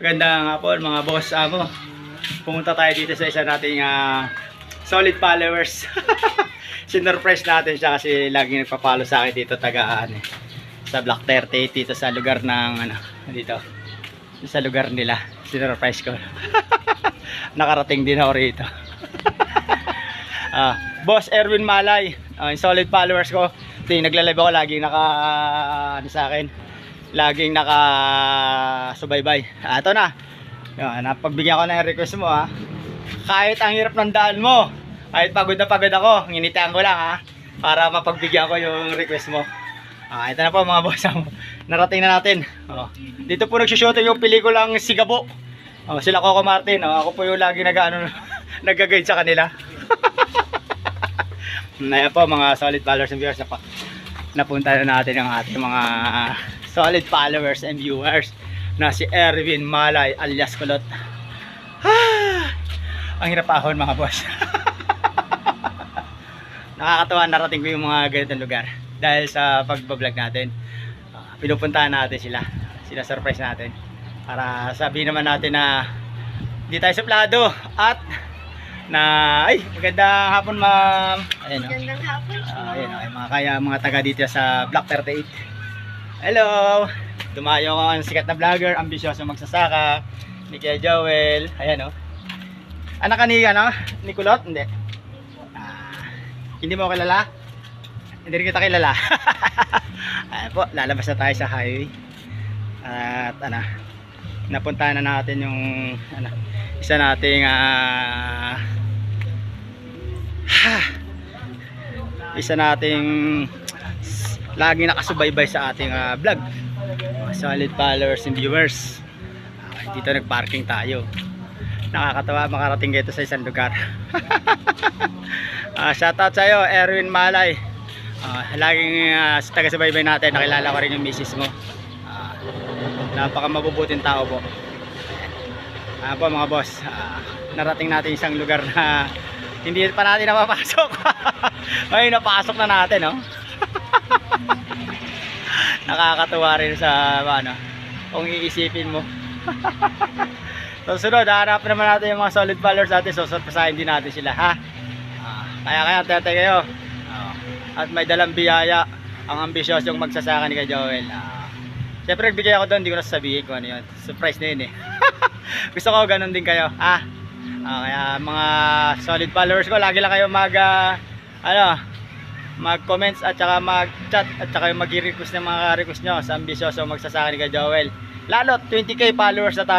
Magandang hapon mga boss amo. Pumunta tayo dito sa isa nating solid followers. Sinurprise natin siya kasi laging nagpa-follow sa akin dito sa Block 38 dito sa lugar ng dito. Sa lugar nila. Sinurprise ko. Nakarating din ako rito. Boss Erwin Malay, yung solid followers ko. Ito yung nagla-live ako, laging sa akin. Laging naka-subaybay. Ito na. Yan, napagbigyan ko na yung request mo ha. Kahit ang hirap ng daan mo, kahit pagod na pagod ako, nginitian ko lang ha, para mapagbigyan ko yung request mo. Ito na po mga boss. Narating na natin. Dito po nagsushooting yung pelikulang Sigabo. Sila Coco Martin. Ako po yung lagi nag-guide sa kanila. Ayan po mga solid followers and viewers. Napunta na natin ang ating mga solid followers and viewers na si Erwin Malay alias Kulot. Ang hirap ahon mga boss. Nakakatawa, narating ko yung mga ganitong lugar dahil sa pagbablog natin. Pinupuntahan natin sila surprise natin para sabihin naman natin na hindi tayo suplado at na magandang hapon ma'am. Ayun, magandang hapon po. Mga taga dito sa Block 38. Hello! Dumayo ko ang sikat na vlogger, ambisyoso magsasaka, ni Kuya Joel. Ayan anak ka ni Kulot? Hindi. Hindi mo kilala? Hindi rin kita kilala. Ayan po, lalabas na tayo sa highway. At napuntahan na natin yung isa nating laging nakasubaybay sa ating vlog, solid followers and viewers. Dito nagparking tayo. Nakakatawa makarating dito sa isang lugar. Shoutout sa iyo Erwin Malay. Laging taga-subaybay natin. Nakilala ko rin yung misis mo. Napaka mabubuting tao po. Po mga boss, narating natin isang lugar na hindi pa natin napapasok. Ay, napasok na natin nakakatuwa rin sa kung iisipin mo. Susunod, hanap naman natin yung mga solid followers natin. Susurpresahin din natin sila ha. Kaya tatay kayo. At may dalang biyaya ang ambisyosong magsasaka ni Kuya Joel. Siyempre nagbigay ako doon, hindi ko na sasabihin kung ano yun. Surprise na yun Gusto ko ganun din kayo kaya mga solid followers ko, lagi lang kayo mag-comments at saka mag-chat at saka mag-request ng mga request nyo sa ambisyoso magsasaka ni Kuya Joel. Lalo 20k followers na tayo.